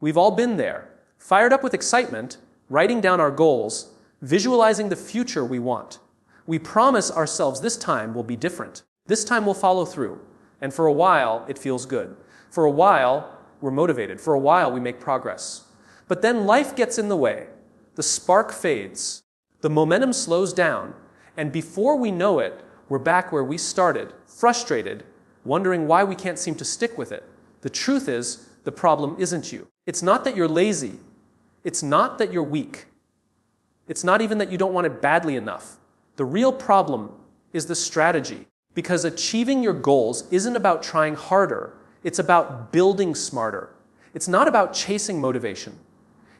We've all been there, fired up with excitement, writing down our goals, visualizing the future we want. We promise ourselves this time will be different. This time we'll follow through. And for a while, it feels good. For a while, we're motivated. For a while, we make progress. But then life gets in the way. The spark fades. The momentum slows down. And before we know it, we're back where we started, frustrated, wondering why we can't seem to stick with it. The truth is, the problem isn't you. It's not that you're lazy. It's not that you're weak. It's not even that you don't want it badly enough. The real problem is the strategy. Because achieving your goals isn't about trying harder. It's about building smarter. It's not about chasing motivation.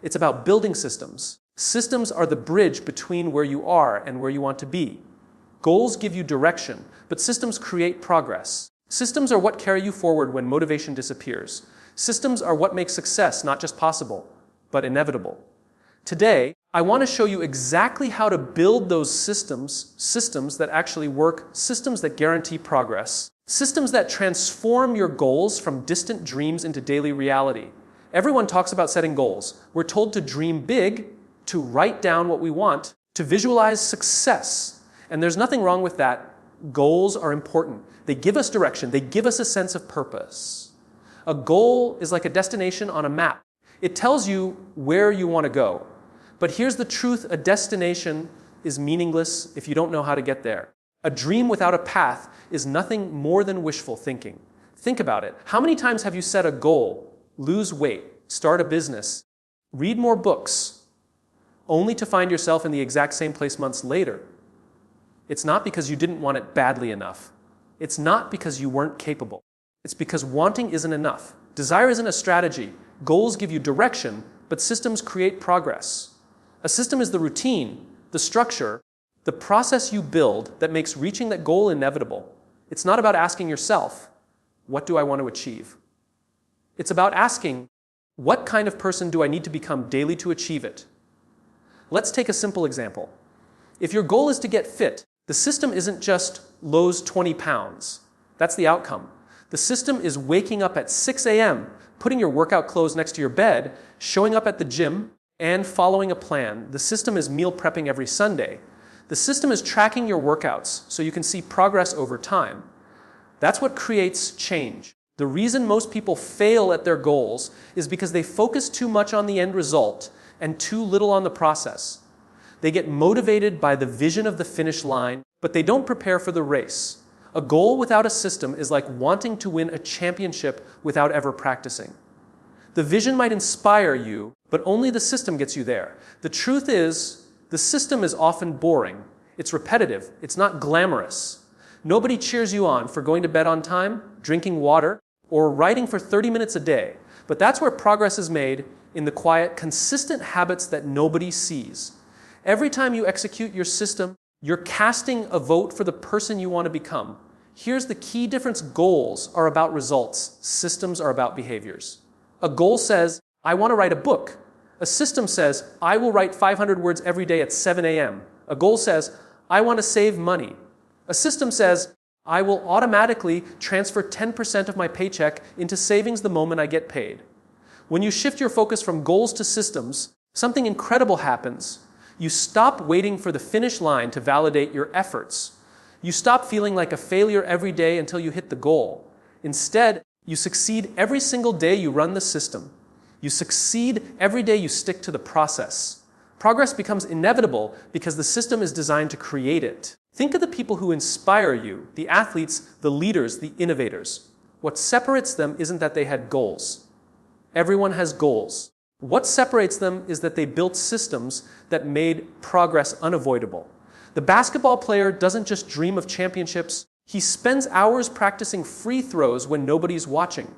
It's about building systems. Systems are the bridge between where you are and where you want to be. Goals give you direction, but systems create progress. Systems are what carry you forward when motivation disappears. Systems are what make success not just possible, but inevitable. Today, I want to show you exactly how to build those systems that actually work, systems that guarantee progress, systems that transform your goals from distant dreams into daily reality. Everyone talks about setting goals. We're told to dream big, to write down what we want, to visualize success. And there's nothing wrong with that. Goals are important. They give us direction. They give us a sense of purpose. A goal is like a destination on a map. It tells you where you want to go. But here's the truth, a destination is meaningless if you don't know how to get there. A dream without a path is nothing more than wishful thinking. Think about it. How many times have you set a goal, lose weight, start a business, read more books, only to find yourself in the exact same place months later? It's not because you didn't want it badly enough. It's not because you weren't capable. It's because wanting isn't enough. Desire isn't a strategy. Goals give you direction, but systems create progress. A system is the routine, the structure, the process you build that makes reaching that goal inevitable. It's not about asking yourself, what do I want to achieve? It's about asking, what kind of person do I need to become daily to achieve it? Let's take a simple example. If your goal is to get fit, the system isn't just lose 20 pounds. That's the outcome. The system is waking up at 6 a.m., putting your workout clothes next to your bed, showing up at the gym, and following a plan. The system is meal prepping every Sunday. The system is tracking your workouts so you can see progress over time. That's what creates change. The reason most people fail at their goals is because they focus too much on the end result and too little on the process. They get motivated by the vision of the finish line, but they don't prepare for the race. A goal without a system is like wanting to win a championship without ever practicing. The vision might inspire you, but only the system gets you there. The truth is, the system is often boring. It's repetitive. It's not glamorous. Nobody cheers you on for going to bed on time, drinking water, or writing for 30 minutes a day. But that's where progress is made, in the quiet, consistent habits that nobody sees. Every time you execute your system, you're casting a vote for the person you want to become. Here's the key difference. Goals are about results. Systems are about behaviors. A goal says, I want to write a book. A system says, I will write 500 words every day at 7 a.m. A goal says, I want to save money. A system says, I will automatically transfer 10% of my paycheck into savings the moment I get paid. When you shift your focus from goals to systems, something incredible happens. You stop waiting for the finish line to validate your efforts. You stop feeling like a failure every day until you hit the goal. Instead, you succeed every single day you run the system. You succeed every day you stick to the process. Progress becomes inevitable because the system is designed to create it. Think of the people who inspire you, the athletes, the leaders, the innovators. What separates them isn't that they had goals. Everyone has goals. What separates them is that they built systems that made progress unavoidable. The basketball player doesn't just dream of championships. He spends hours practicing free throws when nobody's watching.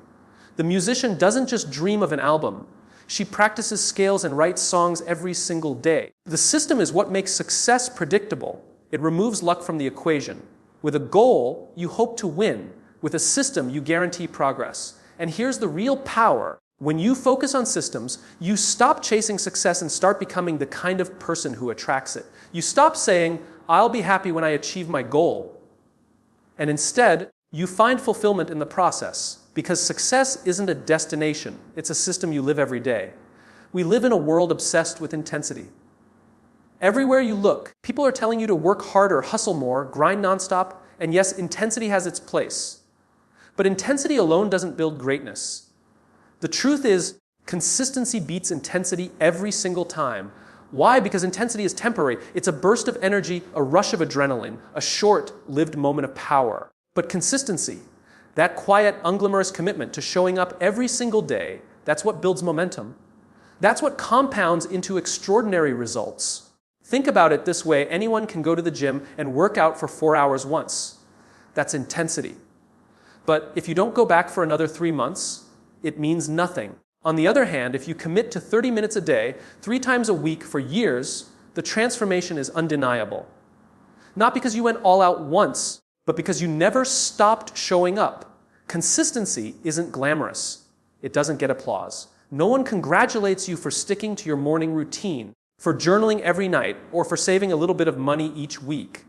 The musician doesn't just dream of an album. She practices scales and writes songs every single day. The system is what makes success predictable. It removes luck from the equation. With a goal, you hope to win. With a system, you guarantee progress. And here's the real power. When you focus on systems, you stop chasing success and start becoming the kind of person who attracts it. You stop saying, I'll be happy when I achieve my goal. And instead, You find fulfillment in the process, because success isn't a destination, it's a system you live every day. We live in a world obsessed with intensity. Everywhere you look, people are telling you to work harder, hustle more, grind nonstop, and yes, intensity has its place. But intensity alone doesn't build greatness. The truth is, consistency beats intensity every single time. Why? Because intensity is temporary. It's a burst of energy, a rush of adrenaline, a short-lived moment of power. But consistency, that quiet, unglamorous commitment to showing up every single day, that's what builds momentum. That's what compounds into extraordinary results. Think about it this way: anyone can go to the gym and work out for 4 hours once. That's intensity. But if you don't go back for another 3 months, it means nothing. On the other hand, if you commit to 30 minutes a day, 3 times a week for years, the transformation is undeniable. Not because you went all out once, but because you never stopped showing up. Consistency isn't glamorous. It doesn't get applause. No one congratulates you for sticking to your morning routine, for journaling every night, or for saving a little bit of money each week.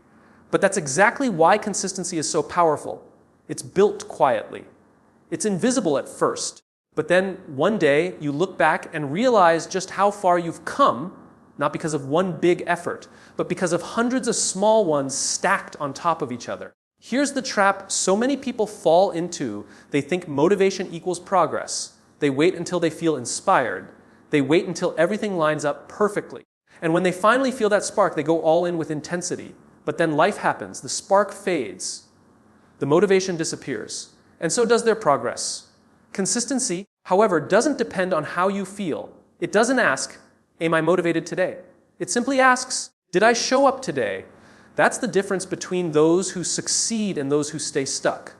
But that's exactly why consistency is so powerful. It's built quietly. It's invisible at first, but then one day you look back and realize just how far you've come, not because of one big effort, but because of hundreds of small ones stacked on top of each other. Here's the trap so many people fall into. They think motivation equals progress. They wait until they feel inspired. They wait until everything lines up perfectly. And when they finally feel that spark, they go all in with intensity. But then life happens. The spark fades. The motivation disappears. And so does their progress. Consistency, however, doesn't depend on how you feel. It doesn't ask, am I motivated today? It simply asks, did I show up today? That's the difference between those who succeed and those who stay stuck.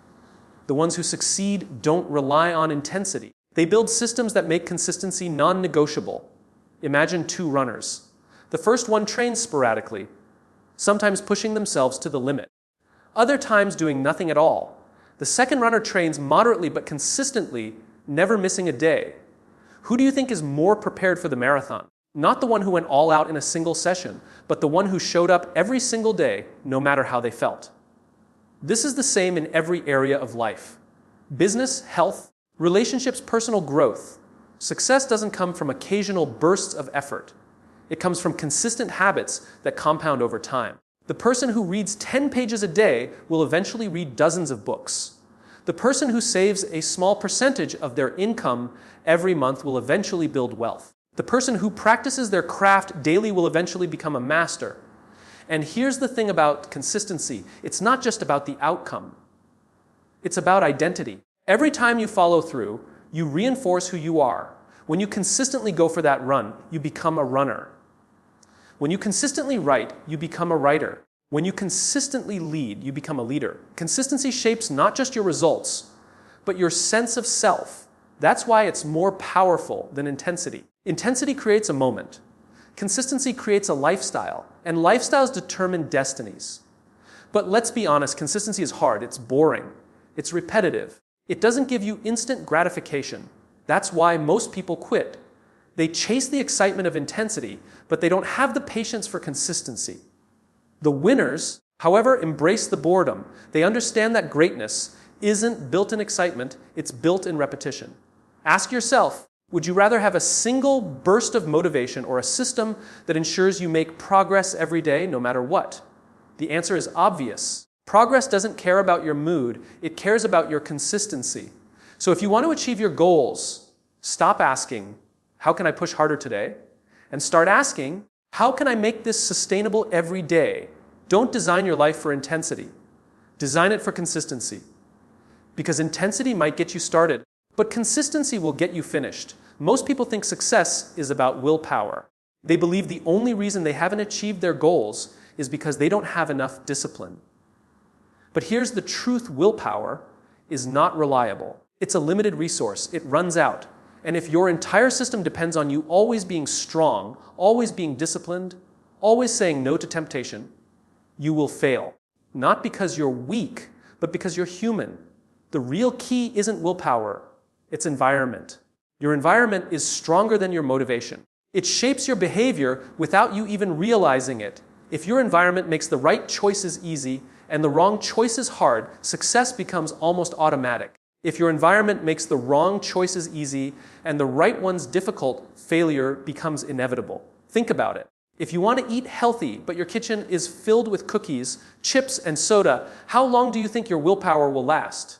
The ones who succeed don't rely on intensity. They build systems that make consistency non-negotiable. Imagine 2 runners. The first one trains sporadically, sometimes pushing themselves to the limit, other times doing nothing at all. The second runner trains moderately but consistently, never missing a day. Who do you think is more prepared for the marathon? Not the one who went all out in a single session, but the one who showed up every single day, no matter how they felt. This is the same in every area of life. Business, health, relationships, personal growth. Success doesn't come from occasional bursts of effort. It comes from consistent habits that compound over time. The person who reads 10 pages a day will eventually read dozens of books. The person who saves a small percentage of their income every month will eventually build wealth. The person who practices their craft daily will eventually become a master. And here's the thing about consistency. It's not just about the outcome. It's about identity. Every time you follow through, you reinforce who you are. When you consistently go for that run, you become a runner. When you consistently write, you become a writer. When you consistently lead, you become a leader. Consistency shapes not just your results, but your sense of self. That's why it's more powerful than intensity. Intensity creates a moment. Consistency creates a lifestyle, and lifestyles determine destinies. But let's be honest, consistency is hard. It's boring. It's repetitive. It doesn't give you instant gratification. That's why most people quit. They chase the excitement of intensity, but they don't have the patience for consistency. The winners, however, embrace the boredom. They understand that greatness isn't built in excitement, it's built in repetition. Ask yourself, would you rather have a single burst of motivation or a system that ensures you make progress every day, no matter what? The answer is obvious. Progress doesn't care about your mood, it cares about your consistency. So if you want to achieve your goals, stop asking, how can I push harder today? And start asking, how can I make this sustainable every day? Don't design your life for intensity. Design it for consistency. Because intensity might get you started, but consistency will get you finished. Most people think success is about willpower. They believe the only reason they haven't achieved their goals is because they don't have enough discipline. But here's the truth: willpower is not reliable. It's a limited resource. It runs out. And if your entire system depends on you always being strong, always being disciplined, always saying no to temptation, you will fail. Not because you're weak, but because you're human. The real key isn't willpower, it's environment. Your environment is stronger than your motivation. It shapes your behavior without you even realizing it. If your environment makes the right choices easy and the wrong choice is hard, success becomes almost automatic. If your environment makes the wrong choices easy and the right ones difficult, failure becomes inevitable. Think about it. If you want to eat healthy, but your kitchen is filled with cookies, chips, and soda, how long do you think your willpower will last?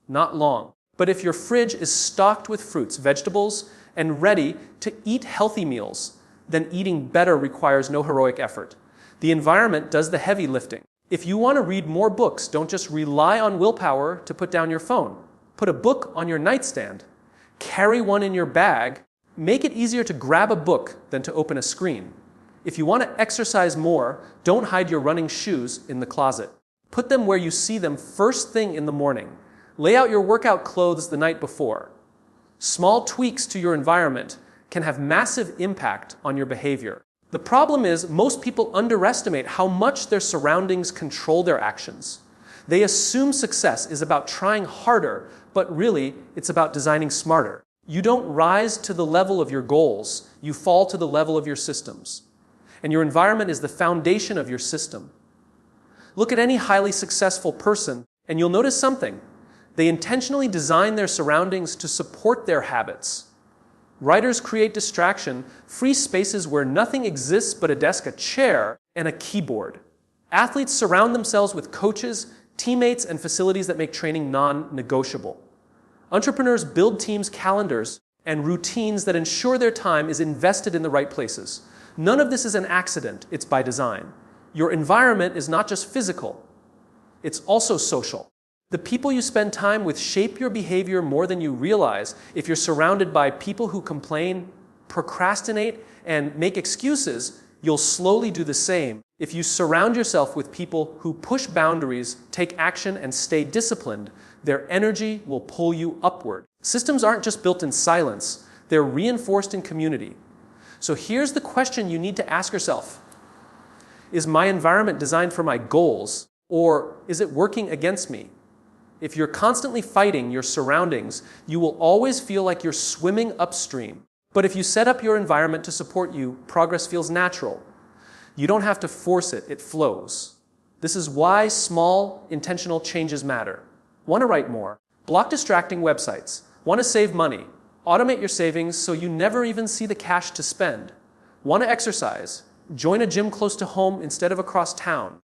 Not long. But if your fridge is stocked with fruits, vegetables, and ready to eat healthy meals, then eating better requires no heroic effort. The environment does the heavy lifting. If you want to read more books, don't just rely on willpower to put down your phone. Put a book on your nightstand. Carry one in your bag. Make it easier to grab a book than to open a screen. If you want to exercise more, don't hide your running shoes in the closet. Put them where you see them first thing in the morning. Lay out your workout clothes the night before. Small tweaks to your environment can have massive impact on your behavior. The problem is most people underestimate how much their surroundings control their actions. They assume success is about trying harder, but really it's about designing smarter. You don't rise to the level of your goals, you fall to the level of your systems. And your environment is the foundation of your system. Look at any highly successful person, and you'll notice something. They intentionally design their surroundings to support their habits. Writers create distraction, free spaces where nothing exists but a desk, a chair, and a keyboard. Athletes surround themselves with coaches, teammates, and facilities that make training non-negotiable. Entrepreneurs build teams' calendars and routines that ensure their time is invested in the right places. None of this is an accident, it's by design. Your environment is not just physical, it's also social. The people you spend time with shape your behavior more than you realize. If you're surrounded by people who complain, procrastinate, and make excuses, you'll slowly do the same. If you surround yourself with people who push boundaries, take action, and stay disciplined, their energy will pull you upward. Systems aren't just built in silence, they're reinforced in community. So here's the question you need to ask yourself. Is my environment designed for my goals, or is it working against me? If you're constantly fighting your surroundings, you will always feel like you're swimming upstream. But if you set up your environment to support you, progress feels natural. You don't have to force it, it flows. This is why small, intentional changes matter. Want to write more? Block distracting websites. Want to save money? Automate your savings so you never even see the cash to spend. Want to exercise? Join a gym close to home instead of across town.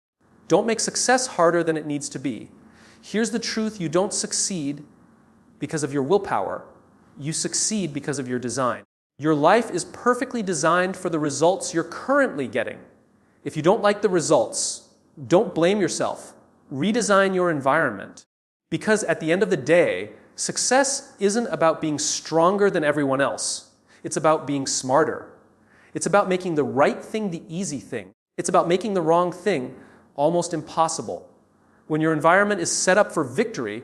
Don't make success harder than it needs to be. Here's the truth: you don't succeed because of your willpower. You succeed because of your design. Your life is perfectly designed for the results you're currently getting. If you don't like the results, don't blame yourself. Redesign your environment. Because at the end of the day, success isn't about being stronger than everyone else. It's about being smarter. It's about making the right thing the easy thing. It's about making the wrong thing almost impossible. When your environment is set up for victory,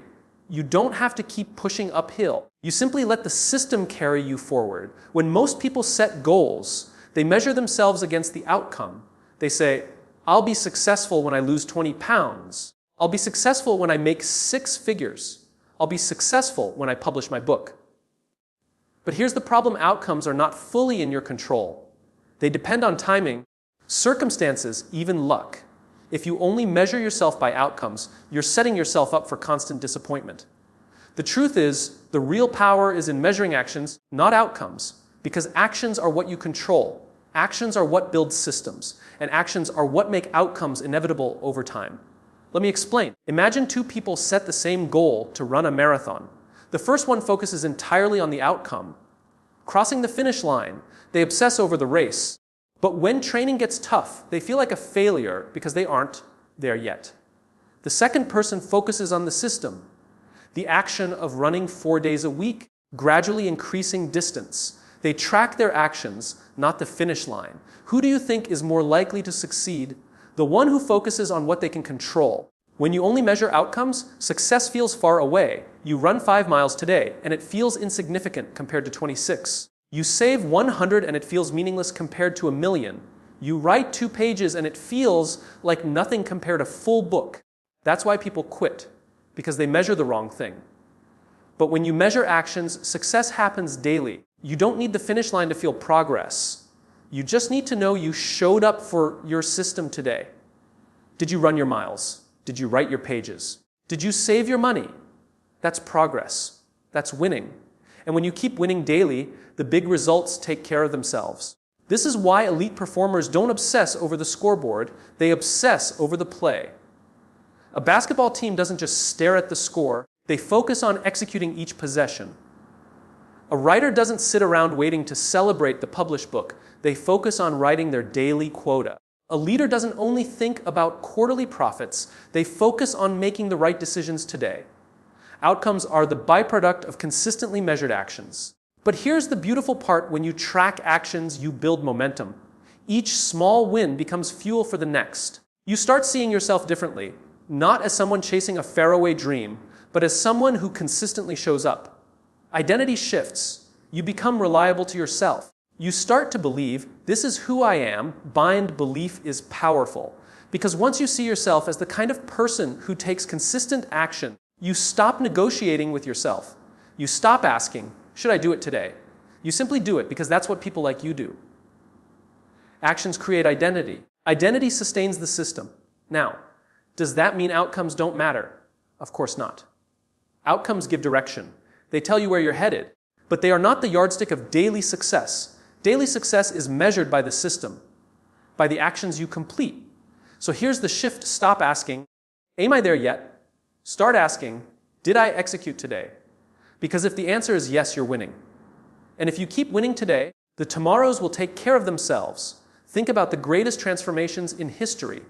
you don't have to keep pushing uphill. You simply let the system carry you forward. When most people set goals, they measure themselves against the outcome. They say, I'll be successful when I lose 20 pounds. I'll be successful when I make 6 figures. I'll be successful when I publish my book. But here's the problem: outcomes are not fully in your control. They depend on timing, circumstances, even luck. If you only measure yourself by outcomes, you're setting yourself up for constant disappointment. The truth is, the real power is in measuring actions, not outcomes, because actions are what you control. Actions are what build systems, and actions are what make outcomes inevitable over time. Let me explain. Imagine 2 people set the same goal to run a marathon. The first one focuses entirely on the outcome. Crossing the finish line, they obsess over the race. But when training gets tough, they feel like a failure because they aren't there yet. The second person focuses on the system, the action of running 4 days a week, gradually increasing distance. They track their actions, not the finish line. Who do you think is more likely to succeed? The one who focuses on what they can control. When you only measure outcomes, success feels far away. You run 5 miles today, and it feels insignificant compared to 26. You save 100 and it feels meaningless compared to 1,000,000. You write 2 pages and it feels like nothing compared to a full book. That's why people quit, because they measure the wrong thing. But when you measure actions, success happens daily. You don't need the finish line to feel progress. You just need to know you showed up for your system today. Did you run your miles? Did you write your pages? Did you save your money? That's progress. That's winning. And when you keep winning daily, the big results take care of themselves. This is why elite performers don't obsess over the scoreboard, they obsess over the play. A basketball team doesn't just stare at the score, they focus on executing each possession. A writer doesn't sit around waiting to celebrate the published book, they focus on writing their daily quota. A leader doesn't only think about quarterly profits, they focus on making the right decisions today. Outcomes are the byproduct of consistently measured actions. But here's the beautiful part: when you track actions, you build momentum. Each small win becomes fuel for the next. You start seeing yourself differently, not as someone chasing a faraway dream, but as someone who consistently shows up. Identity shifts. You become reliable to yourself. You start to believe, this is who I am. Bind belief is powerful. Because once you see yourself as the kind of person who takes consistent action, you stop negotiating with yourself. You stop asking, should I do it today? You simply do it because that's what people like you do. Actions create identity. Identity sustains the system. Now, does that mean outcomes don't matter? Of course not. Outcomes give direction. They tell you where you're headed, but they are not the yardstick of daily success. Daily success is measured by the system, by the actions you complete. So here's the shift: stop asking, am I there yet? Start asking, did I execute today? Because if the answer is yes, you're winning. And if you keep winning today, the tomorrows will take care of themselves. Think about the greatest transformations in history: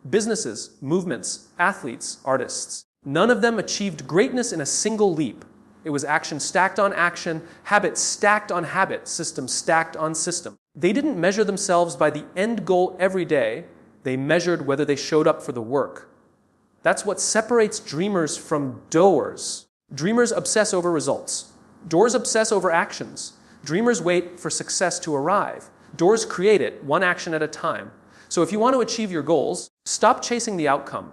businesses, movements, athletes, artists. None of them achieved greatness in a single leap. It was action stacked on action, habit stacked on habit, system stacked on system. They didn't measure themselves by the end goal every day. They measured whether they showed up for the work. That's what separates dreamers from doers. Dreamers obsess over results. Doers obsess over actions. Dreamers wait for success to arrive. Doers create it, one action at a time. So if you want to achieve your goals, stop chasing the outcome.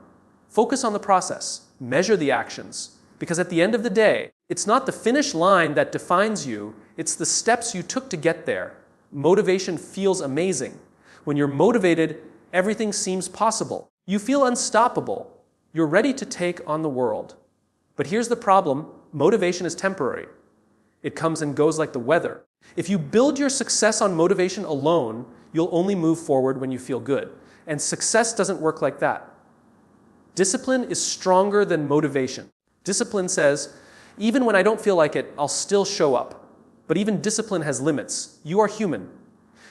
Focus on the process. Measure the actions. Because at the end of the day, it's not the finish line that defines you, it's the steps you took to get there. Motivation feels amazing. When you're motivated, everything seems possible. You feel unstoppable. You're ready to take on the world. But here's the problem: motivation is temporary. It comes and goes like the weather. If you build your success on motivation alone, you'll only move forward when you feel good. And success doesn't work like that. Discipline is stronger than motivation. Discipline says, even when I don't feel like it, I'll still show up. But even discipline has limits. You are human.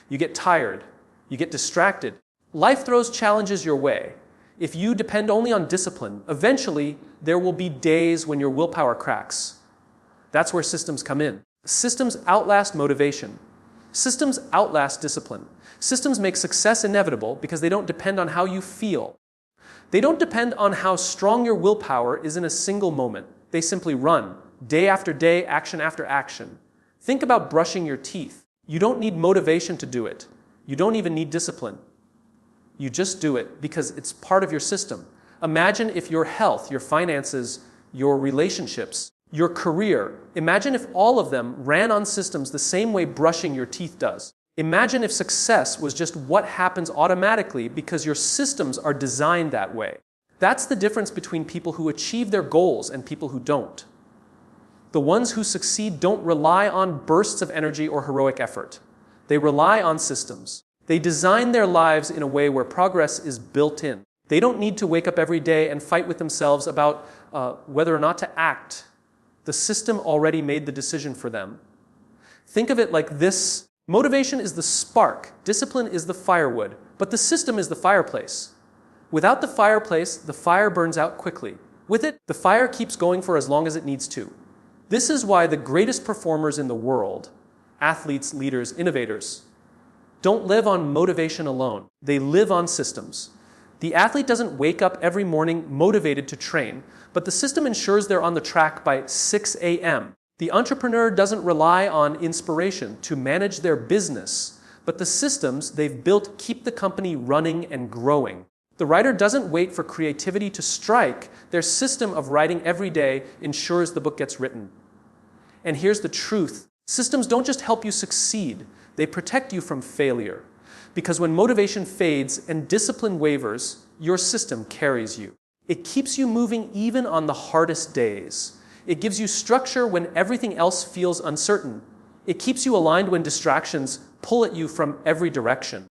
You get tired. You get distracted. Life throws challenges your way. If you depend only on discipline, eventually there will be days when your willpower cracks. That's where systems come in. Systems outlast motivation. Systems outlast discipline. Systems make success inevitable because they don't depend on how you feel. They don't depend on how strong your willpower is in a single moment. They simply run, day after day, action after action. Think about brushing your teeth. You don't need motivation to do it. You don't even need discipline. You just do it because it's part of your system. Imagine if your health, your finances, your relationships, your career, imagine if all of them ran on systems the same way brushing your teeth does. Imagine if success was just what happens automatically because your systems are designed that way. That's the difference between people who achieve their goals and people who don't. The ones who succeed don't rely on bursts of energy or heroic effort. They rely on systems. They design their lives in a way where progress is built in. They don't need to wake up every day and fight with themselves about whether or not to act. The system already made the decision for them. Think of it like this. Motivation is the spark, discipline is the firewood, but the system is the fireplace. Without the fireplace, the fire burns out quickly. With it, the fire keeps going for as long as it needs to. This is why the greatest performers in the world, athletes, leaders, innovators, don't live on motivation alone. They live on systems. The athlete doesn't wake up every morning motivated to train, but the system ensures they're on the track by 6 a.m. The entrepreneur doesn't rely on inspiration to manage their business, but the systems they've built keep the company running and growing. The writer doesn't wait for creativity to strike. Their system of writing every day ensures the book gets written. And here's the truth. Systems don't just help you succeed, they protect you from failure. Because when motivation fades and discipline wavers, your system carries you. It keeps you moving even on the hardest days. It gives you structure when everything else feels uncertain. It keeps you aligned when distractions pull at you from every direction.